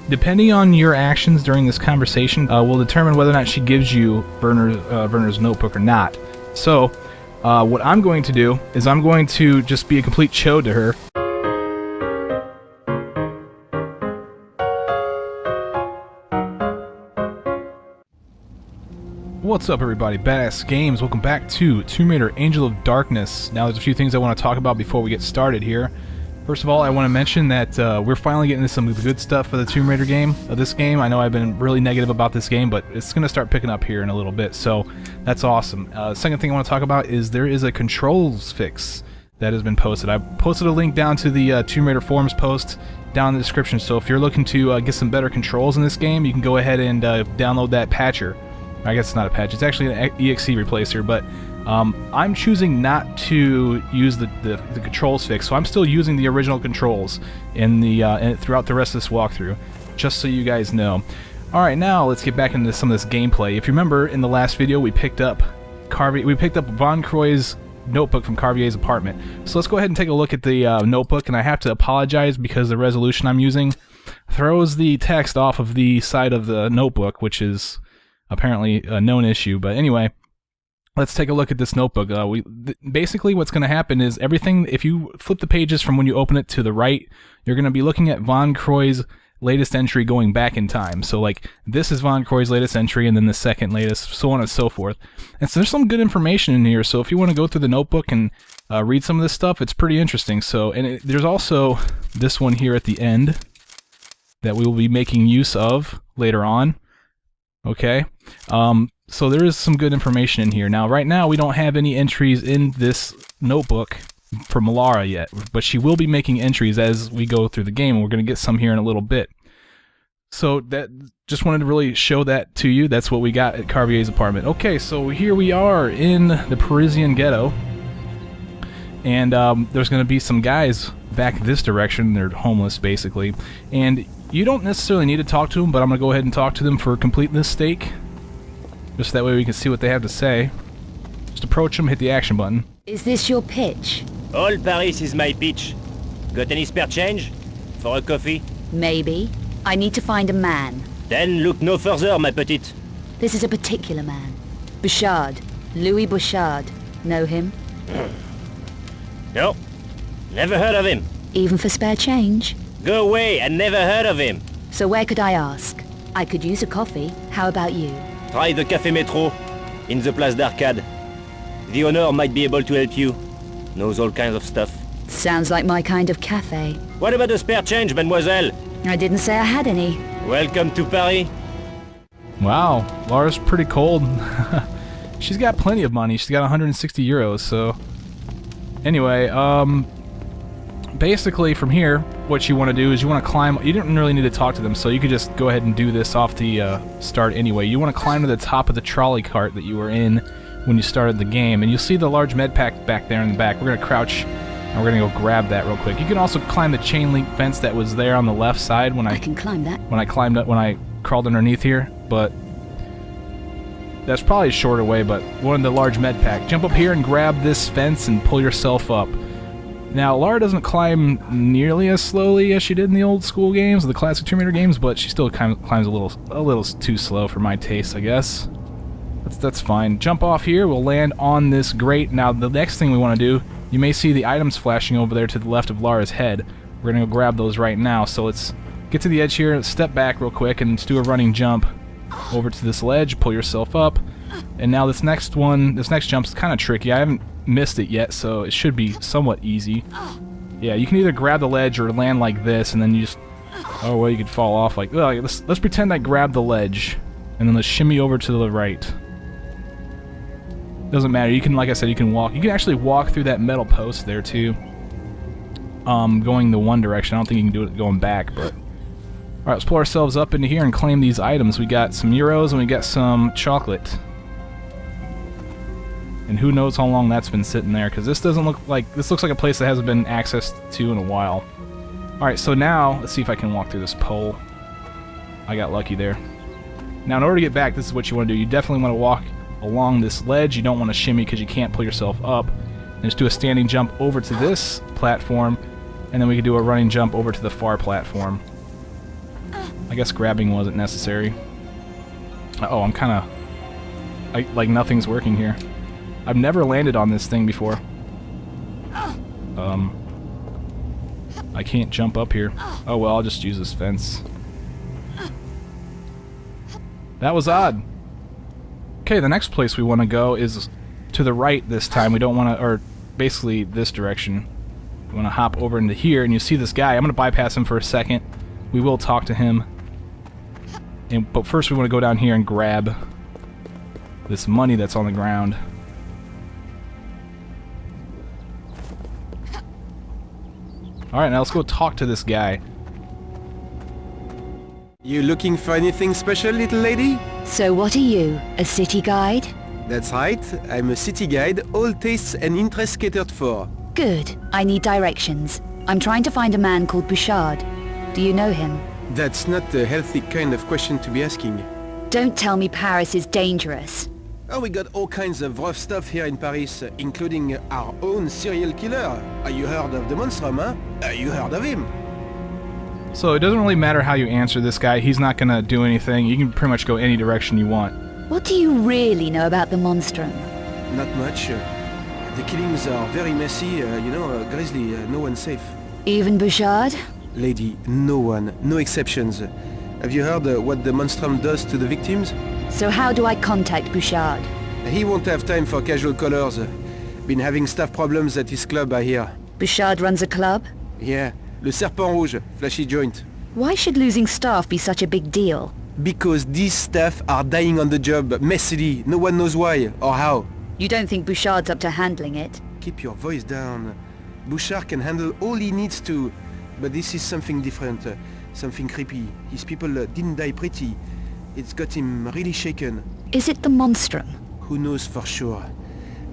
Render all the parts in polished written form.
depending on your actions during this conversation, will determine whether or not she gives you Werner's notebook or not. So, what I'm going to do is I'm going to just be a complete chode to her. What's up, everybody? Badass Games. Welcome back to Tomb Raider: Angel of Darkness. Now, there's a few things I want to talk about before we get started here. First of all, I want to mention that we're finally getting into some of the good stuff for the Tomb Raider game. This game, I know I've been really negative about this game, but it's going to start picking up here in a little bit, so that's awesome. Second thing I want to talk about is there is a controls fix that has been posted. I posted a link down to the Tomb Raider forums post down in the description, so if you're looking to get some better controls in this game, you can go ahead and download that patcher. I guess it's not a patch, it's actually an EXE replacer, but I'm choosing not to use the controls fix, so I'm still using the original controls in the throughout the rest of this walkthrough, just so you guys know. Alright, now let's get back into some of this gameplay. If you remember, in the last video we picked up Von Croy's notebook from Carvier's apartment. So let's go ahead and take a look at the notebook, and I have to apologize because the resolution I'm using throws the text off of the side of the notebook, which is apparently a known issue, but anyway, let's take a look at this notebook. Basically what's going to happen is everything, if you flip the pages from when you open it to the right, you're going to be looking at Von Croy's latest entry going back in time. So like, this is Von Croy's latest entry, and then the second latest, so on and so forth. And so there's some good information in here, so if you want to go through the notebook and read some of this stuff, it's pretty interesting. So, and there's also this one here at the end that we will be making use of later on. Okay, so there is some good information in here. Now, right now, we don't have any entries in this notebook from Lara yet, but she will be making entries as we go through the game, and we're going to get some here in a little bit. So, that just wanted to really show that to you. That's what we got at Carvier's apartment. Okay, so here we are in the Parisian ghetto, and there's going to be some guys back this direction. They're homeless, basically, and you don't necessarily need to talk to them, but I'm going to go ahead and talk to them for completeness sake. Just that way we can see what they have to say. Just approach them, hit the action button. Is this your pitch? All Paris is my pitch. Got any spare change? For a coffee? Maybe. I need to find a man. Then look no further, ma petite. This is a particular man. Bouchard. Louis Bouchard. Know him? No. Never heard of him. Even for spare change? Go away, I never heard of him. So where could I ask? I could use a coffee. How about you? Try the Café Métro, in the Place d'Arcade. The owner might be able to help you. Knows all kinds of stuff. Sounds like my kind of cafe. What about the spare change, mademoiselle? I didn't say I had any. Welcome to Paris. Wow, Lara's pretty cold. She's got plenty of money. She's got 160 euros, so... Anyway, basically from here, what you want to do is you want to climb. You didn't really need to talk to them, so you could just go ahead and do this off the start anyway. You want to climb to the top of the trolley cart that you were in when you started the game, and you'll see the large med pack back there in the back. We're going to crouch, and we're going to go grab that real quick. You can also climb the chain link fence that was there on the left side when I can climb that. When I crawled underneath here, but that's probably a shorter way, but one of the large med pack. Jump up here and grab this fence and pull yourself up. Now, Lara doesn't climb nearly as slowly as she did in the old school games, the classic Tomb Raider games, but she still climbs a little too slow for my taste, I guess. That's fine. Jump off here, we'll land on this grate. Now, the next thing we want to do, you may see the items flashing over there to the left of Lara's head. We're going to go grab those right now, so let's get to the edge here, step back real quick, and let's do a running jump over to this ledge, pull yourself up, and now this next jump is kind of tricky. I haven't missed it yet, so it should be somewhat easy. Yeah, you can either grab the ledge or land like this, and then you just... Oh, well, you could fall off like... Well, let's pretend I grabbed the ledge, and then let's shimmy over to the right. Doesn't matter. You can, like I said, you can walk. You can actually walk through that metal post there, too. Going the one direction. I don't think you can do it going back, but... Alright, let's pull ourselves up into here and claim these items. We got some euros and we got some chocolate. And who knows how long that's been sitting there, because this looks like a place that hasn't been accessed to in a while. Alright, so now, let's see if I can walk through this pole. I got lucky there. Now, in order to get back, this is what you want to do. You definitely want to walk along this ledge. You don't want to shimmy because you can't pull yourself up. And just do a standing jump over to this platform, and then we can do a running jump over to the far platform. I guess grabbing wasn't necessary. Uh-oh, I'm kind of... like nothing's working here. I've never landed on this thing before. I can't jump up here. Oh well, I'll just use this fence. That was odd. Okay, the next place we want to go is to the right this time. We don't want to, or basically this direction. We want to hop over into here, and you see this guy. I'm going to bypass him for a second. We will talk to him. But first we want to go down here and grab this money that's on the ground. Alright, now let's go talk to this guy. You looking for anything special, little lady? So what are you, a city guide? That's right, I'm a city guide, all tastes and interests catered for. Good. I need directions. I'm trying to find a man called Bouchard. Do you know him? That's not a healthy kind of question to be asking. Don't tell me Paris is dangerous. Oh, we got all kinds of rough stuff here in Paris, including our own serial killer. You heard of the Monstrum, huh? You heard of him? So it doesn't really matter how you answer this guy. He's not gonna do anything. You can pretty much go any direction you want. What do you really know about the Monstrum? Not much. The killings are very messy, grisly, no one's safe. Even Bouchard? Lady, no one, no exceptions. Have you heard what the Monstrum does to the victims? So how do I contact Bouchard? He won't have time for casual callers. Been having staff problems at his club, I hear. Bouchard runs a club? Yeah, Le Serpent Rouge, flashy joint. Why should losing staff be such a big deal? Because these staff are dying on the job, messily, no one knows why or how. You don't think Bouchard's up to handling it? Keep your voice down. Bouchard can handle all he needs to, but this is something different, something creepy. His people didn't die pretty. It's got him really shaken. Is it the Monstrum? Who knows for sure?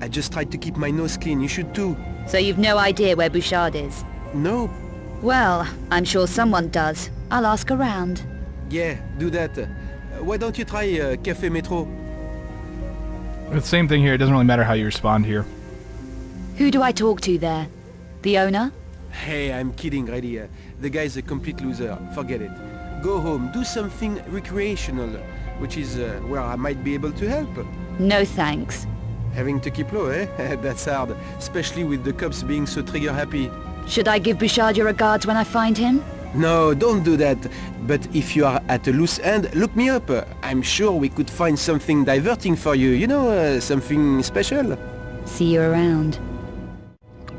I just tried to keep my nose clean, you should too. So you've no idea where Bouchard is? No. Well, I'm sure someone does. I'll ask around. Yeah, do that. Why don't you try Café Metro? It's the same thing here. It doesn't really matter how you respond here. Who do I talk to there? The owner? Hey, I'm kidding, really. The guy's a complete loser. Forget it. Go home, do something recreational, which is where I might be able to help. No thanks. Having to keep low, eh? That's hard, especially with the cops being so trigger-happy. Should I give Bouchard your regards when I find him? No, don't do that. But if you are at a loose end, look me up. I'm sure we could find something diverting for you, something special. See you around.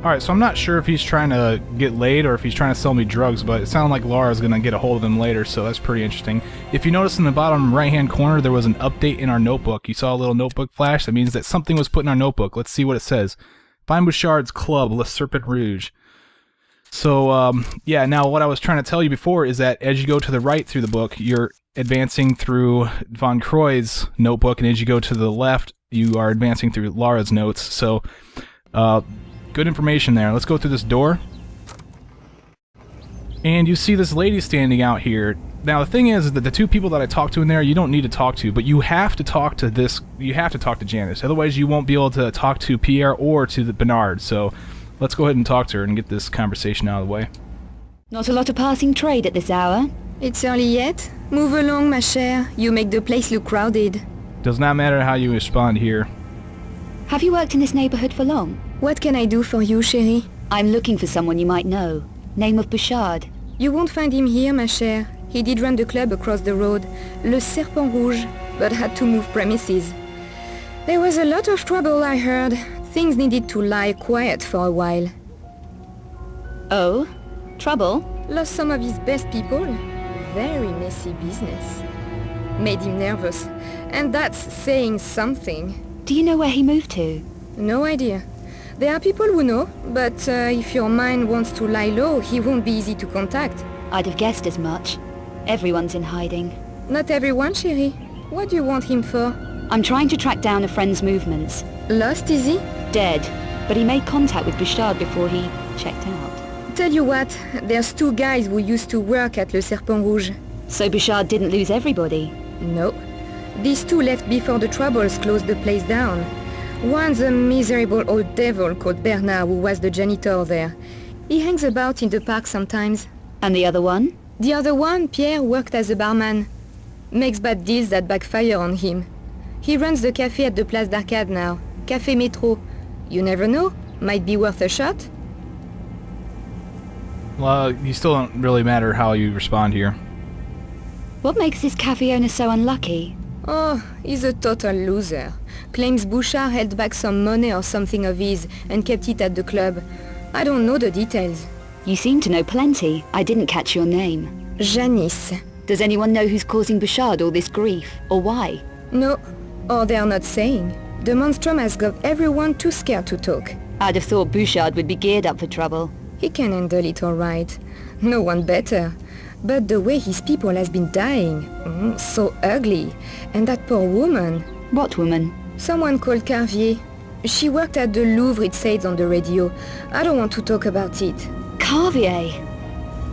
Alright, so I'm not sure if he's trying to get laid or if he's trying to sell me drugs, but it sounded like Laura's going to get a hold of him later, so that's pretty interesting. If you notice in the bottom right-hand corner, there was an update in our notebook. You saw a little notebook flash. That means that something was put in our notebook. Let's see what it says. Find Bouchard's club, Le Serpent Rouge. So, yeah, now what I was trying to tell you before is that as you go to the right through the book, you're advancing through Von Croy's notebook, and as you go to the left, you are advancing through Laura's notes. So, good information there. Let's go through this door. And you see this lady standing out here. Now, the thing is that the two people that I talked to in there, you don't need to talk to, but you have to talk to this, you have to talk to Janice. Otherwise, you won't be able to talk to Pierre or to the Bernard. So, let's go ahead and talk to her and get this conversation out of the way. Not a lot of passing trade at this hour. It's early yet. Move along, ma chère. You make the place look crowded. Does not matter how you respond here. Have you worked in this neighborhood for long? What can I do for you, chérie? I'm looking for someone you might know. Name of Bouchard. You won't find him here, ma chère. He did run the club across the road, Le Serpent Rouge, but had to move premises. There was a lot of trouble, I heard. Things needed to lie quiet for a while. Oh? Trouble? Lost some of his best people. Very messy business. Made him nervous. And that's saying something. Do you know where he moved to? No idea. There are people who know, but if your mind wants to lie low, he won't be easy to contact. I'd have guessed as much. Everyone's in hiding. Not everyone, chérie. What do you want him for? I'm trying to track down a friend's movements. Lost, is he? Dead, but he made contact with Bouchard before he checked out. Tell you what, there's two guys who used to work at Le Serpent Rouge. So Bouchard didn't lose everybody? No. These two left before the troubles closed the place down. One's a miserable old devil called Bernard, who was the janitor there. He hangs about in the park sometimes. And the other one? The other one, Pierre, worked as a barman. Makes bad deals that backfire on him. He runs the cafe at the Place d'Arcade now. Café Métro. You never know. Might be worth a shot. Well, you still don't really matter how you respond here. What makes this cafe owner so unlucky? Oh, he's a total loser. Claims Bouchard held back some money or something of his and kept it at the club. I don't know the details. You seem to know plenty. I didn't catch your name. Janice. Does anyone know who's causing Bouchard all this grief, or why? No, or they're not saying. The monstrum has got everyone too scared to talk. I'd have thought Bouchard would be geared up for trouble. He can handle it all right. No one better. But the way his people has been dying, so ugly. And that poor woman. What woman? Someone called Carvier. She worked at the Louvre, it said on the radio. I don't want to talk about it. Carvier?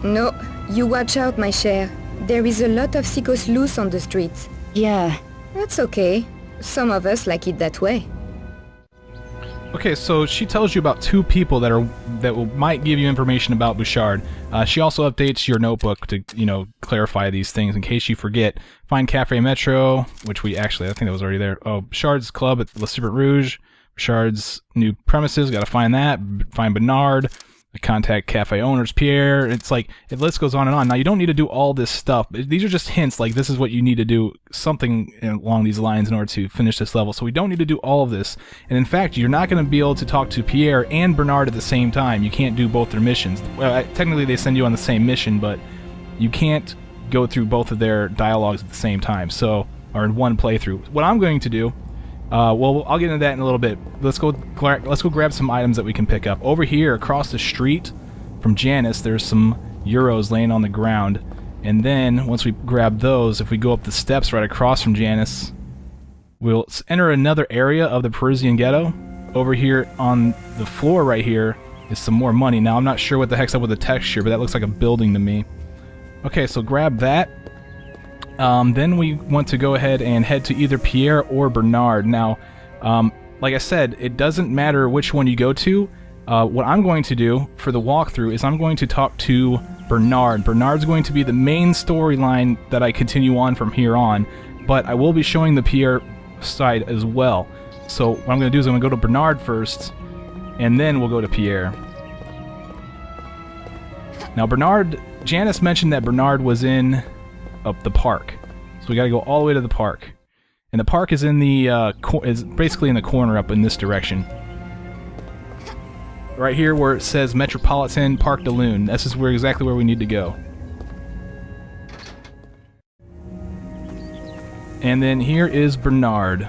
No, you watch out, my cher. There is a lot of sickos loose on the streets. Yeah. That's okay. Some of us like it that way. Okay, so she tells you about two people might give you information about Bouchard. She also updates your notebook to, clarify these things in case you forget. Find Café Metro, which I think that was already there. Oh, Bouchard's club at Le Super Rouge. Bouchard's new premises, gotta find that. Find Bernard. Contact cafe owners, Pierre. It's like, the list goes on and on. Now, you don't need to do all this stuff. These are just hints, like this is what you need to do, something along these lines in order to finish this level. So we don't need to do all of this. And in fact, you're not going to be able to talk to Pierre and Bernard at the same time. You can't do both their missions. Well, technically they send you on the same mission, but you can't go through both of their dialogues at the same time. So, or in one playthrough. What I'm going to do, well, I'll get into that in a little bit. Let's go grab some items that we can pick up. Over here, across the street from Janice, there's some euros laying on the ground. And then, once we grab those, if we go up the steps right across from Janice, we'll enter another area of the Parisian ghetto. Over here on the floor right here is some more money. Now, I'm not sure what the heck's up with the texture, but that looks like a building to me. Okay, so grab that. Then we want to go ahead and head to either Pierre or Bernard. Now, like I said, it doesn't matter which one you go to. What I'm going to do for the walkthrough is I'm going to talk to Bernard. Bernard's going to be the main storyline that I continue on from here on, but I will be showing the Pierre side as well. So what I'm going to do is I'm going to go to Bernard first, and then we'll go to Pierre. Now, Janice mentioned that Bernard was in up the park, so we got to go all the way to the park, and the park is in the is basically in the corner up in this direction, right here where it says Metropolitan Parc de Lune. This is exactly where we need to go. And then here is Bernard.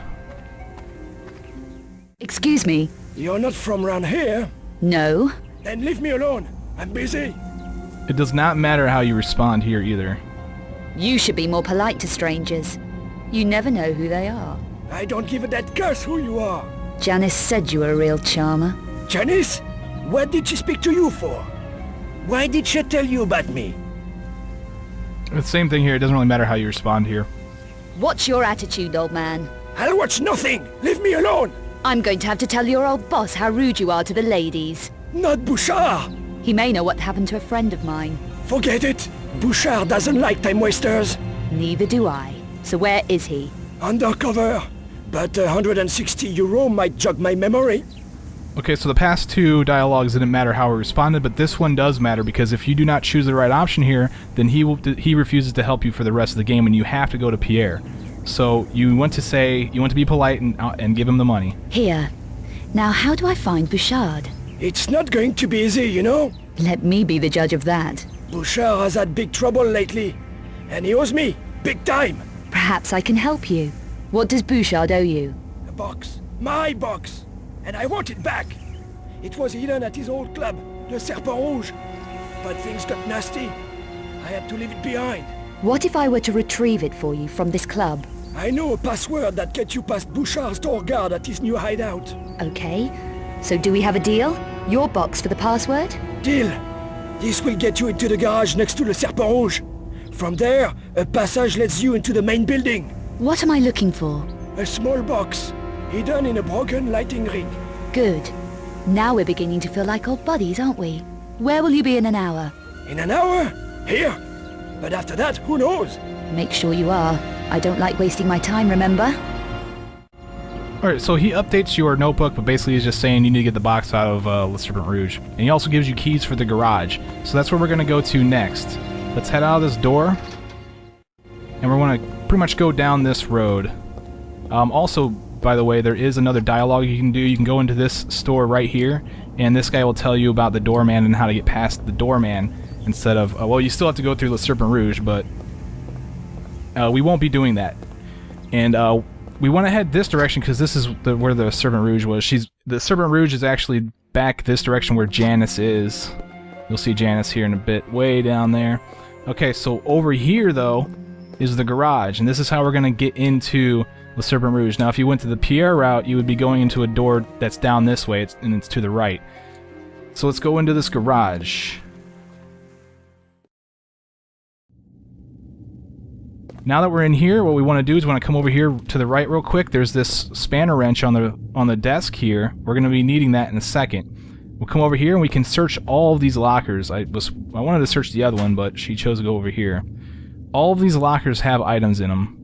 Excuse me? You're not from around here? No. Then leave me alone. I'm busy. It does not matter how you respond here either. You should be more polite to strangers. You never know who they are. I don't give a dead curse who you are. Janice said you were a real charmer. Janice? What did she speak to you for? Why did she tell you about me? The same thing here. It doesn't really matter how you respond here. What's your attitude, old man? I'll watch nothing. Leave me alone. I'm going to have to tell your old boss how rude you are to the ladies. Not Bouchard. He may know what happened to a friend of mine. Forget it. Bouchard doesn't like time wasters. Neither do I. So where is he? Undercover. But 160 euro might jog my memory. Okay, so the past two dialogues didn't matter how we responded, but this one does matter, because if you do not choose the right option here, then he refuses to help you for the rest of the game, and you have to go to Pierre. So you want to be polite and give him the money. Here. Now how do I find Bouchard? It's not going to be easy, you know? Let me be the judge of that. Bouchard has had big trouble lately, and he owes me, big time. Perhaps I can help you. What does Bouchard owe you? A box. My box. And I want it back. It was hidden at his old club, Le Serpent Rouge. But things got nasty. I had to leave it behind. What if I were to retrieve it for you from this club? I know a password that gets you past Bouchard's door guard at his new hideout. Okay. So do we have a deal? Your box for the password? Deal. This will get you into the garage next to Le Serpent Rouge. From there, a passage leads you into the main building. What am I looking for? A small box, hidden in a broken lighting ring. Good. Now we're beginning to feel like old buddies, aren't we? Where will you be in an hour? In an hour? Here. But after that, who knows? Make sure you are. I don't like wasting my time, remember? Alright, so he updates your notebook, but basically he's just saying you need to get the box out of Le Serpent Rouge. And he also gives you keys for the garage. So that's where we're going to go to next. Let's head out of this door. And we're going to pretty much go down this road. Also, by the way, there is another dialogue you can do. You can go into this store right here, and this guy will tell you about the doorman and how to get past the doorman instead of... well, you still have to go through Le Serpent Rouge, but we won't be doing that. And we want to head this direction because this is where the Serpent Rouge was. The Serpent Rouge is actually back this direction where Janice is. You'll see Janice here in a bit, way down there. Okay, so over here, though, is the garage, and this is how we're going to get into the Serpent Rouge. Now, if you went to the Pierre route, you would be going into a door that's down this way, and it's to the right. So let's go into this garage. Now that we're in here, what we want to do is we want to come over here to the right real quick. There's this spanner wrench on the desk here. We're going to be needing that in a second. We'll come over here and we can search all of these lockers. I wanted to search the other one, but she chose to go over here. All of these lockers have items in them.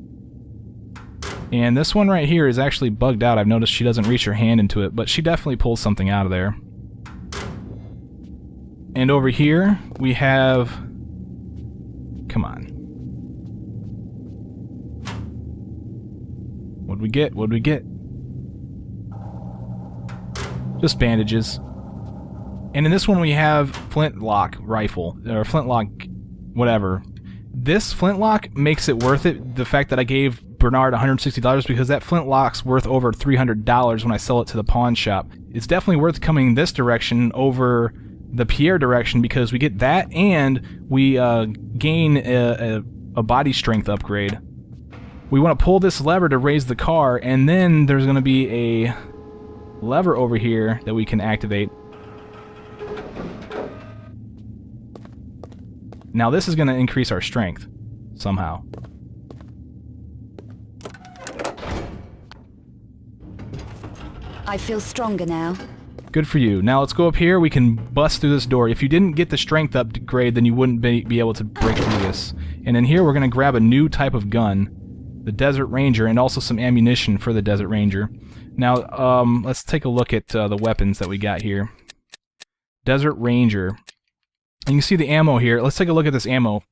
And this one right here is actually bugged out. I've noticed she doesn't reach her hand into it, but she definitely pulls something out of there. And over here, we have... Come on. What'd we get? What'd we get? Just bandages. And in this one we have flintlock rifle, or flintlock whatever. This flintlock makes it worth it, the fact that I gave Bernard $160, because that flintlock's worth over $300 when I sell it to the pawn shop. It's definitely worth coming this direction over the Pierre direction because we get that and we gain a body strength upgrade. We want to pull this lever to raise the car, and then there's going to be a lever over here that we can activate. Now this is going to increase our strength, somehow. I feel stronger now. Good for you. Now let's go up here. We can bust through this door. If you didn't get the strength upgrade, then you wouldn't be able to break through this. And in here we're going to grab a new type of gun. The Desert Ranger, and also some ammunition for the Desert Ranger. Now, let's take a look at the weapons that we got here. Desert Ranger. And you can see the ammo here. Let's take a look at this ammo.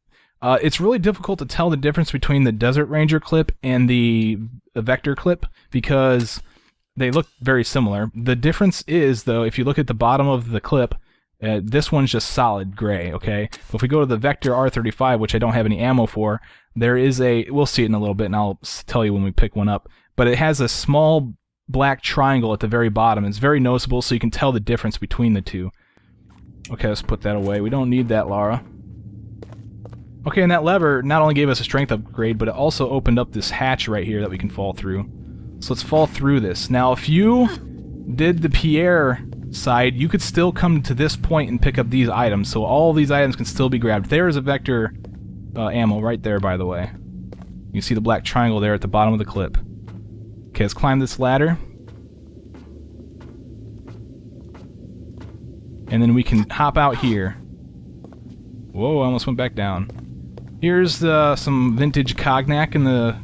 It's really difficult to tell the difference between the Desert Ranger clip and the Vector clip because they look very similar. The difference is, though, if you look at the bottom of the clip, this one's just solid gray, okay? But if we go to the Vector R35, which I don't have any ammo for, there is a... We'll see it in a little bit, and I'll tell you when we pick one up. But it has a small black triangle at the very bottom. It's very noticeable, so you can tell the difference between the two. Okay, let's put that away. We don't need that, Lara. Okay, and that lever not only gave us a strength upgrade, but it also opened up this hatch right here that we can fall through. So let's fall through this. Now, if you did the Pierre side, you could still come to this point and pick up these items. So all these items can still be grabbed. There is a Vector ammo right there, by the way. You can see the black triangle there at the bottom of the clip. Okay, let's climb this ladder. And then we can hop out here. Whoa, I almost went back down. Here's some vintage cognac in the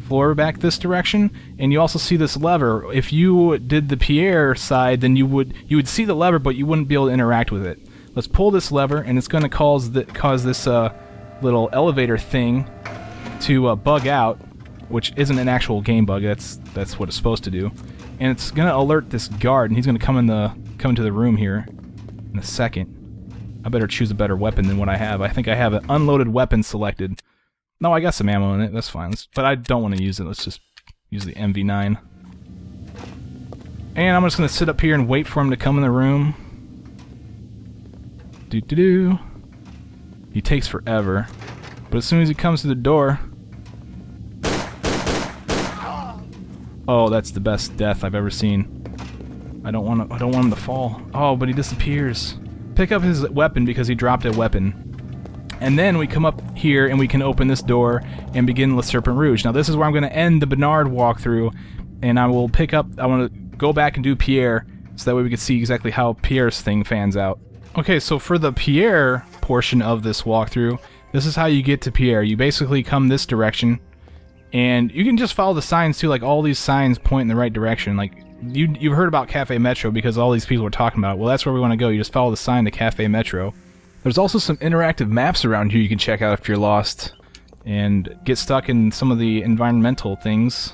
floor back this direction, and you also see this lever. If you did the Pierre side, then you would see the lever, but you wouldn't be able to interact with it. Let's pull this lever, and it's going to cause this little elevator thing to bug out, which isn't an actual game bug. That's what it's supposed to do, and it's going to alert this guard, and he's going to come into the room here in a second. I better choose a better weapon than what I have. I think I have an unloaded weapon selected. No, I got some ammo in it. That's fine. But I don't want to use it. Let's just use the MV9. And I'm just going to sit up here and wait for him to come in the room. Doo-doo-doo. He takes forever. But as soon as he comes to the door... Oh, that's the best death I've ever seen. I don't want him to fall. Oh, but he disappears. Pick up his weapon because he dropped a weapon. And then we come up here and we can open this door and begin Le Serpent Rouge. Now this is where I'm going to end the Bernard walkthrough, and I will pick up... I want to go back and do Pierre, so that way we can see exactly how Pierre's thing fans out. Okay, so for the Pierre portion of this walkthrough, This is how you get to Pierre. You basically come this direction, and you can just follow the signs too. Like, all these signs point in the right direction. Like, you've heard about Cafe Metro because all these people are talking about it. Well, that's where we want to go. You just follow the sign to Cafe Metro. There's also some interactive maps around here you can check out if you're lost and get stuck in some of the environmental things.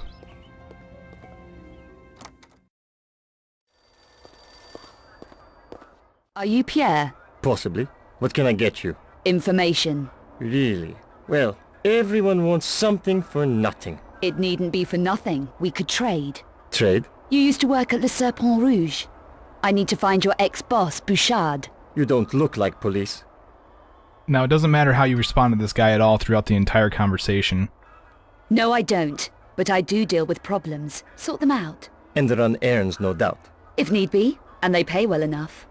Are you Pierre? Possibly. What can I get you? Information. Really? Well, everyone wants something for nothing. It needn't be for nothing. We could trade. Trade? You used to work at Le Serpent Rouge. I need to find your ex-boss, Bouchard. You don't look like police. Now, it doesn't matter how you respond to this guy at all throughout the entire conversation. No, I don't. But I do deal with problems. Sort them out. And run errands, no doubt. If need be. And they pay well enough.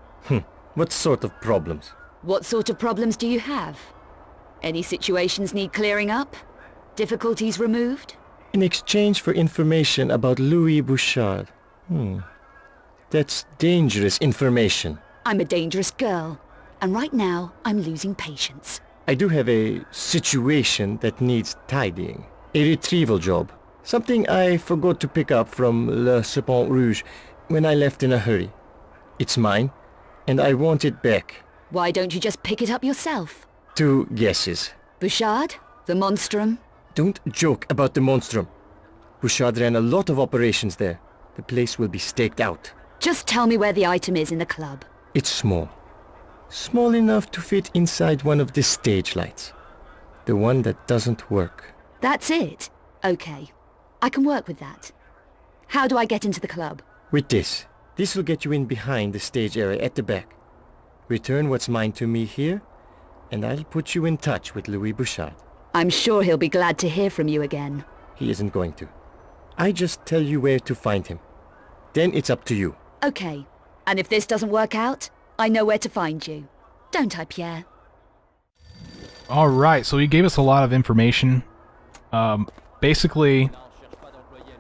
What sort of problems? What sort of problems do you have? Any situations need clearing up? Difficulties removed? In exchange for information about Louis Bouchard. That's dangerous information. I'm a dangerous girl. And right now, I'm losing patience. I do have a situation that needs tidying. A retrieval job. Something I forgot to pick up from Le Serpent Rouge when I left in a hurry. It's mine, and I want it back. Why don't you just pick it up yourself? 2 guesses. Bouchard? The Monstrum? Don't joke about the Monstrum. Bouchard ran a lot of operations there. The place will be staked out. Just tell me where the item is in the club. It's small. Small enough to fit inside one of the stage lights. The one that doesn't work. That's it? Okay. I can work with that. How do I get into the club? With this. This will get you in behind the stage area at the back. Return what's mine to me here, and I'll put you in touch with Louis Bouchard. I'm sure he'll be glad to hear from you again. He isn't going to. I just tell you where to find him. Then it's up to you. Okay. And if this doesn't work out, I know where to find you. Don't I, Pierre? Alright, so he gave us a lot of information. Basically,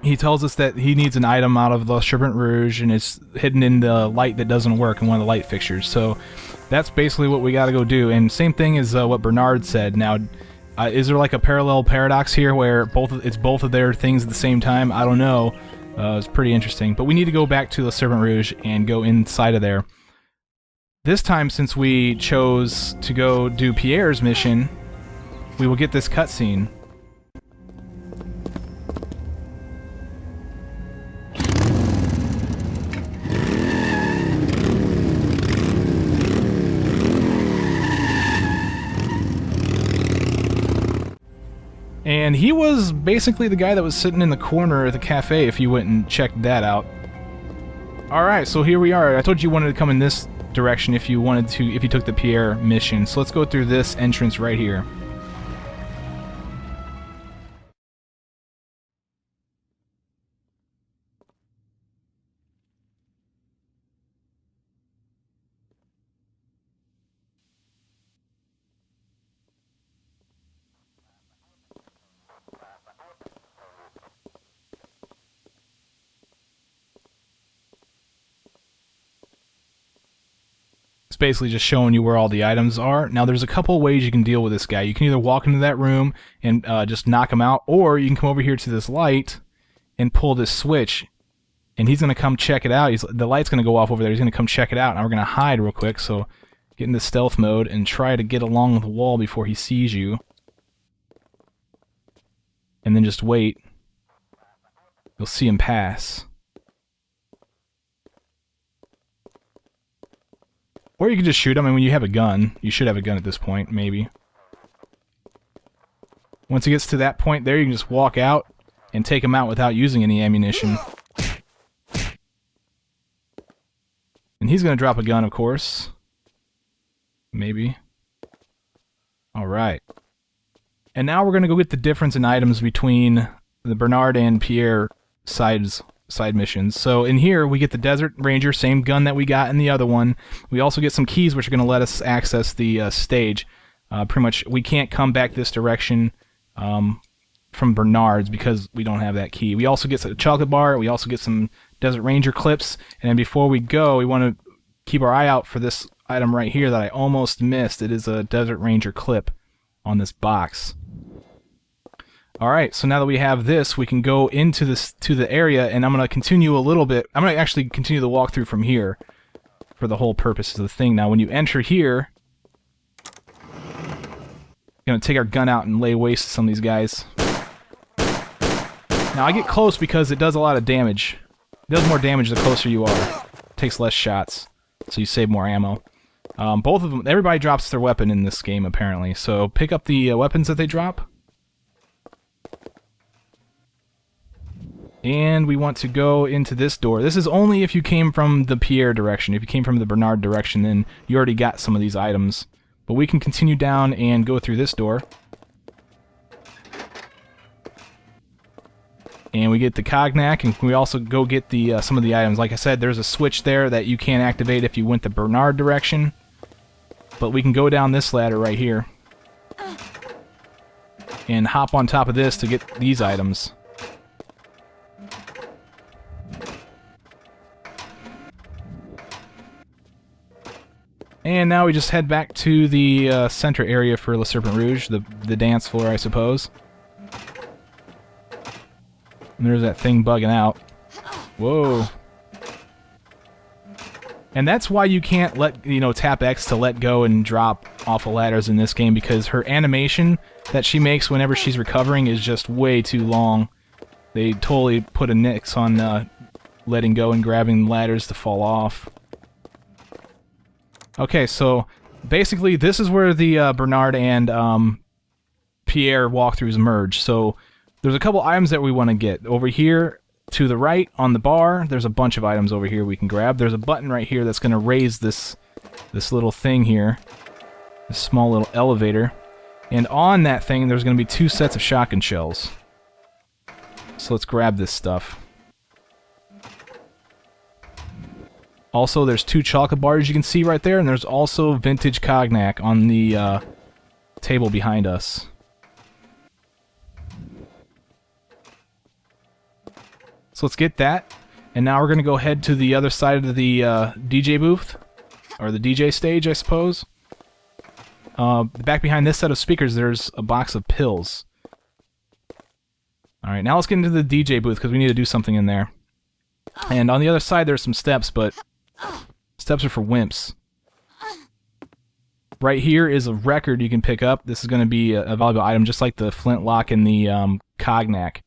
he tells us that he needs an item out of the Serpent Rouge, and it's hidden in the light that doesn't work in one of the light fixtures. So that's basically what we gotta go do. And same thing as what Bernard said. Now, is there like a parallel paradox here where it's both of their things at the same time? I don't know. It's pretty interesting. But we need to go back to the Serpent Rouge and go inside of there. This time, since we chose to go do Pierre's mission, we will get this cutscene. And he was basically the guy that was sitting in the corner at the cafe if you went and checked that out. Alright, so here we are. I told you wanted to come in this direction if you took the Pierre mission. So let's go through this entrance right here. It's basically just showing you where all the items are. Now there's a couple ways you can deal with this guy. You can either walk into that room and just knock him out, or you can come over here to this light and pull this switch, and he's going to come check it out. The light's going to go off over there. He's going to come check it out. Now we're going to hide real quick, so get into stealth mode and try to get along the wall before he sees you. And then just wait. You'll see him pass. Or you can just shoot him. I mean, when you have a gun, you should have a gun at this point, maybe. Once he gets to that point there, you can just walk out and take him out without using any ammunition. And he's going to drop a gun, of course. Maybe. Alright. And now we're going to go get the difference in items between the Bernard and Pierre side missions. So in here we get the Desert Ranger, same gun that we got in the other one. We also get some keys which are going to let us access the stage. Pretty much we can't come back this direction from Bernard's because we don't have that key. We also get a chocolate bar, we also get some Desert Ranger clips, and then before we go we want to keep our eye out for this item right here that I almost missed. It is a Desert Ranger clip. on this box. Alright, so now that we have this, we can go into the area, and I'm going to continue a little bit. I'm going to actually continue the walkthrough from here for the whole purpose of the thing. Now, when you enter here, we're going to take our gun out and lay waste to some of these guys. Now, I get close because it does a lot of damage. It does more damage the closer you are. It takes less shots, so you save more ammo. Both of them, everybody drops their weapon in this game, apparently. So pick up the weapons that they drop. And we want to go into this door. This is only if you came from the Pierre direction. If you came from the Bernard direction, then you already got some of these items. But we can continue down and go through this door. And we get the Cognac, and we also go get the some of the items. Like I said, there's a switch there that you can't activate if you went the Bernard direction. But we can go down this ladder right here. And hop on top of this to get these items. And now we just head back to the center area for Le Serpent Rouge, the dance floor, I suppose. And there's that thing bugging out. Whoa. And that's why you can't tap X to let go and drop off of ladders in this game, because her animation that she makes whenever she's recovering is just way too long. They totally put a nix on letting go and grabbing ladders to fall off. Okay, so basically this is where the Bernard and Pierre walkthroughs merge. So there's a couple items that we want to get. Over here to the right on the bar, there's a bunch of items over here we can grab. There's a button right here that's going to raise this little thing here. This small little elevator. And on that thing there's going to be 2 sets of shotgun shells. So let's grab this stuff. Also, there's 2 chocolate bars you can see right there, and there's also vintage Cognac on the table behind us. So let's get that, and now we're going to go head to the other side of the DJ booth, or the DJ stage, I suppose. Back behind this set of speakers, there's a box of pills. Alright, now let's get into the DJ booth, because we need to do something in there. And on the other side, there's some steps, but steps are for wimps. Right here is a record you can pick up. This is going to be a valuable item, just like the flintlock and the Cognac.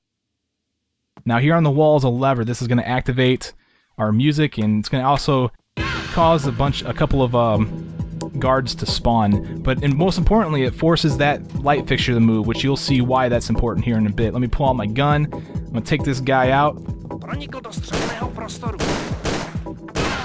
Now here on the wall is a lever. This is going to activate our music, and it's going to also cause a couple of guards to spawn. But most importantly, it forces that light fixture to move, which you'll see why that's important here in a bit. Let me pull out my gun. I'm going to take this guy out.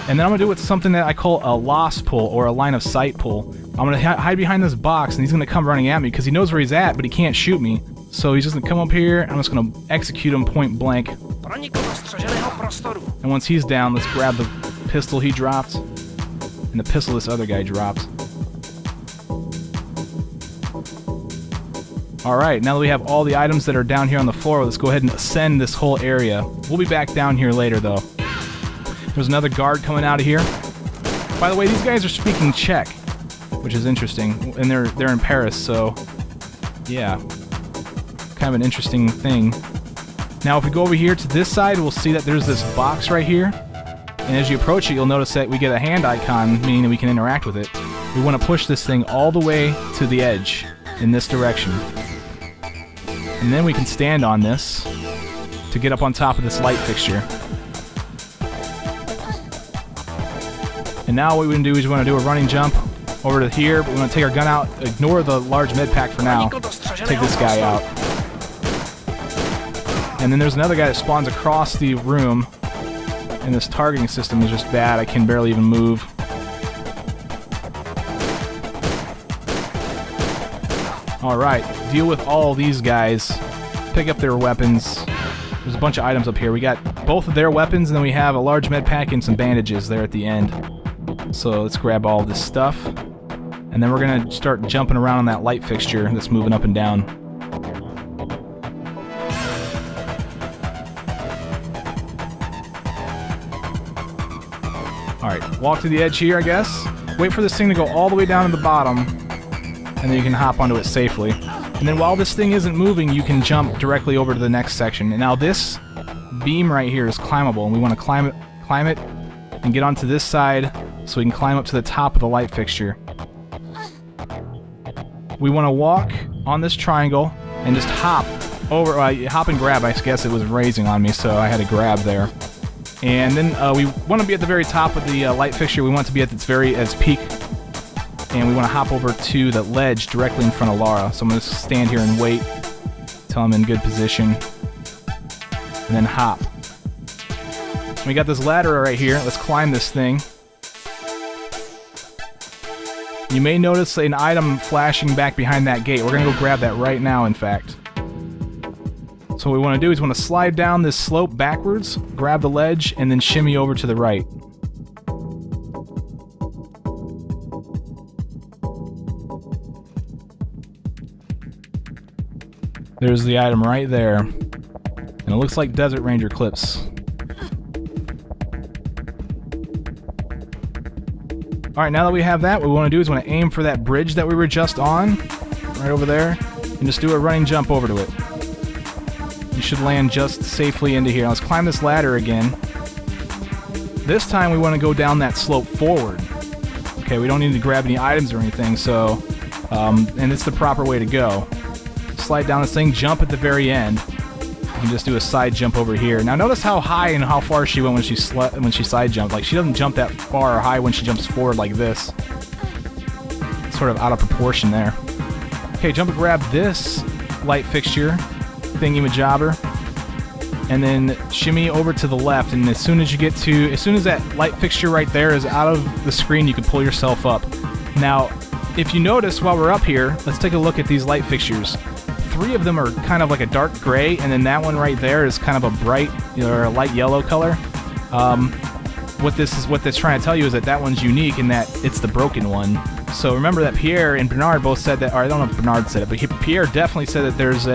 And then I'm going to do it with something that I call a lost pull, or a line of sight pull. I'm going to hide behind this box, and he's going to come running at me, because he knows where he's at, but he can't shoot me. So he's just going to come up here, and I'm just going to execute him point blank. And once he's down, let's grab the pistol he dropped, and the pistol this other guy dropped. Alright, now that we have all the items that are down here on the floor, let's go ahead and ascend this whole area. We'll be back down here later, though. There's another guard coming out of here. By the way, these guys are speaking Czech, which is interesting, and they're in Paris, so yeah, kind of an interesting thing. Now, if we go over here to this side, we'll see that there's this box right here, and as you approach it, you'll notice that we get a hand icon, meaning that we can interact with it. We want to push this thing all the way to the edge in this direction, and then we can stand on this to get up on top of this light fixture. And now what we want to do is we want to do a running jump over to here, but we want to take our gun out, ignore the large med pack for now, take this guy out. And then there's another guy that spawns across the room, and this targeting system is just bad. I can barely even move. Alright, deal with all these guys, pick up their weapons. There's a bunch of items up here. We got both of their weapons, and then we have a large med pack and some bandages there at the end. So let's grab all this stuff, and then we're going to start jumping around on that light fixture that's moving up and down. Alright, walk to the edge here, I guess. Wait for this thing to go all the way down to the bottom, and then you can hop onto it safely. And then while this thing isn't moving, you can jump directly over to the next section. And now this beam right here is climbable, and we want to climb it, and get onto this side so we can climb up to the top of the light fixture. We want to walk on this triangle and just hop over, hop and grab. I guess it was raising on me, so I had to grab there. And then we want to be at the very top of the light fixture. We want to be at its peak. And we want to hop over to the ledge directly in front of Lara. So I'm going to stand here and wait till I'm in good position. And then hop. We got this ladder right here. Let's climb this thing. You may notice an item flashing back behind that gate. We're going to go grab that right now, in fact. So what we want to do is we want to slide down this slope backwards, grab the ledge, and then shimmy over to the right. There's the item right there. And it looks like Desert Ranger clips. Alright, now that we have that, what we want to do is we want to aim for that bridge that we were just on, right over there, and just do a running jump over to it. You should land just safely into here. Let's climb this ladder again. This time we want to go down that slope forward. Okay, we don't need to grab any items or anything, so, and it's the proper way to go. Slide down this thing, jump at the very end. You can just do a side jump over here. Now notice how high and how far she went when she side jumped. Like, she doesn't jump that far or high when she jumps forward like this. Sort of out of proportion there. Okay, jump and grab this light fixture thingy-majobber, and then shimmy over to the left, and as soon as that light fixture right there is out of the screen, you can pull yourself up. Now, if you notice while we're up here, let's take a look at these light fixtures. 3 of them are kind of like a dark gray, and then that one right there is kind of a bright, or a light yellow color. What that's trying to tell you is that one's unique in that it's the broken one. So remember that Pierre and Bernard both said that, or I don't know if Bernard said it, but Pierre definitely said that there's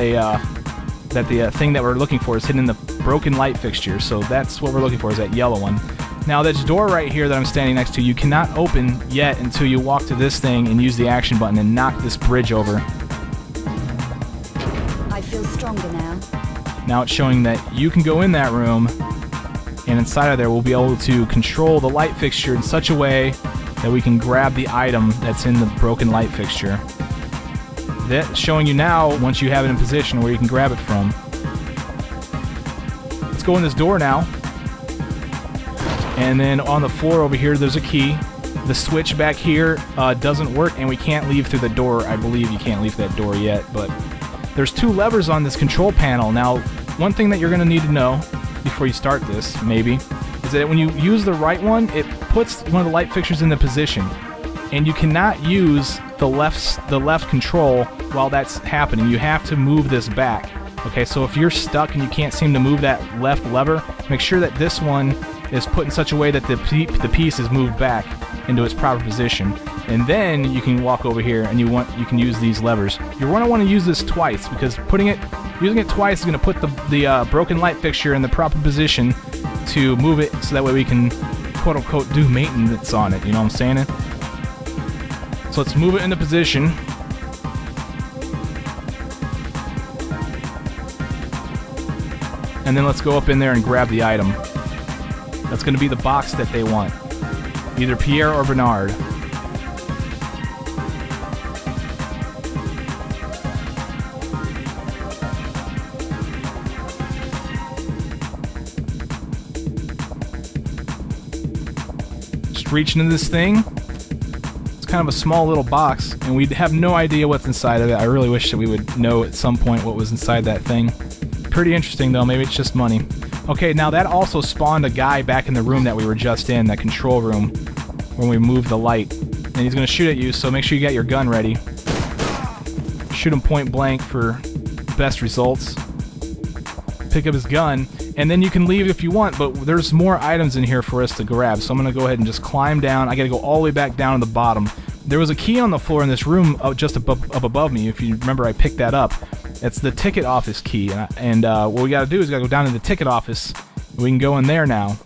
that the thing that we're looking for is hidden in the broken light fixture. So that's what we're looking for, is that yellow one. Now this door right here that I'm standing next to, you cannot open yet until you walk to this thing and use the action button and knock this bridge over. I feel stronger now. Now it's showing that you can go in that room, and inside of there we'll be able to control the light fixture in such a way that we can grab the item that's in the broken light fixture. That's showing you now, once you have it in position, where you can grab it from. Let's go in this door now. And then on the floor over here, there's a key. The switch back here doesn't work, and we can't leave through the door. I believe you can't leave that door yet, but there's 2 levers on this control panel. Now, one thing that you're going to need to know before you start this, maybe, is that when you use the right one, it puts one of the light fixtures in the position. And you cannot use the left control while that's happening. You have to move this back. Okay, so if you're stuck and you can't seem to move that left lever, make sure that this one is put in such a way that the piece is moved back into its proper position. And then you can walk over here and you can use these levers. You're going to want to use this twice, because using it twice is going to put the broken light fixture in the proper position to move it, so that way we can quote-unquote do maintenance on it, you know what I'm saying? So let's move it into position. And then let's go up in there and grab the item. That's going to be the box that they want. Either Pierre or Bernard. Just reaching into this thing. Kind of a small little box, and we have no idea what's inside of it. I really wish that we would know at some point what was inside that thing. Pretty interesting though, maybe it's just money. Okay, now that also spawned a guy back in the room that we were just in, that control room, when we moved the light. And he's going to shoot at you, so make sure you get your gun ready. Shoot him point blank for best results. Pick up his gun, and then you can leave if you want, but there's more items in here for us to grab, so I'm going to go ahead and just climb down. I got to go all the way back down to the bottom. There was a key on the floor in this room just up above me. If you remember, I picked that up. It's the ticket office key, and what we got to do is we got to go down to the ticket office. We can go in there now.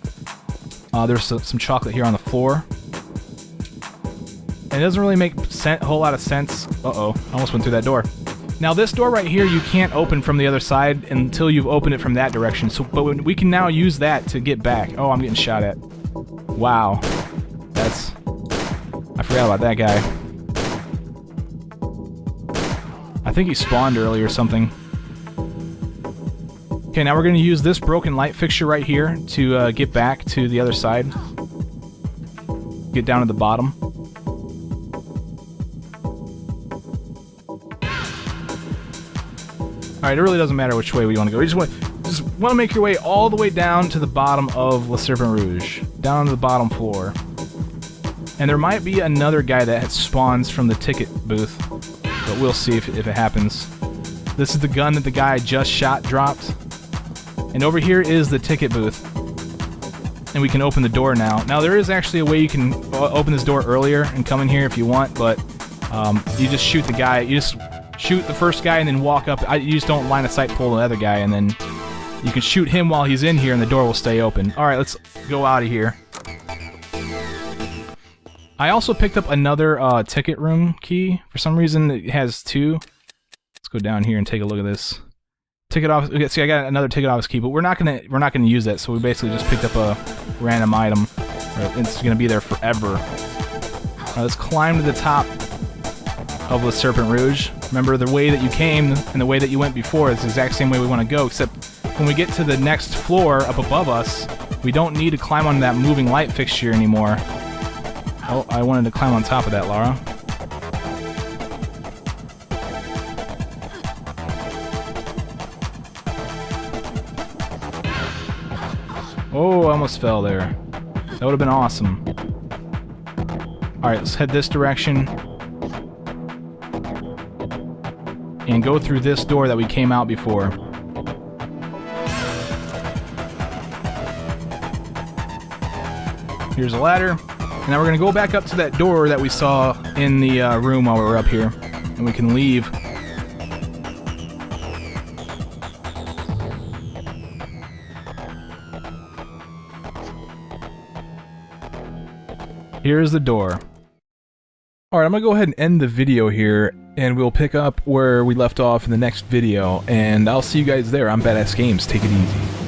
There's some chocolate here on the floor. And it doesn't really make a whole lot of sense. Uh-oh, I almost went through that door. Now this door right here you can't open from the other side until you've opened it from that direction. So, but we can now use that to get back. Oh, I'm getting shot at. Wow. I forgot about that guy. I think he spawned early or something. Okay, now we're going to use this broken light fixture right here to get back to the other side. Get down to the bottom. Alright, it really doesn't matter which way we want to go. We just want to make your way all the way down to the bottom of Le Serpent Rouge. Down to the bottom floor. And there might be another guy that spawns from the ticket booth. But we'll see if it happens. This is the gun that the guy I just shot dropped. And over here is the ticket booth. And we can open the door now. Now there is actually a way you can open this door earlier and come in here if you want, but you just shoot the guy. You just shoot the first guy and then walk up. You just don't line of sight pull the other guy, and then you can shoot him while he's in here and the door will stay open. Alright, let's go out of here. I also picked up another ticket room key. For some reason it has two. Let's go down here and take a look at this. Ticket office. Okay, see, I got another ticket office key, but we're not gonna use that. So we basically just picked up a random item. It's gonna be there forever. Now let's climb to the top of the Serpent Rouge. Remember, the way that you came and the way that you went before is the exact same way we want to go, except when we get to the next floor up above us, we don't need to climb on that moving light fixture anymore. Oh, I wanted to climb on top of that, Lara. Oh, I almost fell there. That would have been awesome. Alright, let's head this direction. And go through this door that we came out before. Here's a ladder. And now we're going to go back up to that door that we saw in the room while we were up here. And we can leave. Here's the door. Alright, I'm going to go ahead and end the video here, and we'll pick up where we left off in the next video, and I'll see you guys there. I'm Badass Games. Take it easy.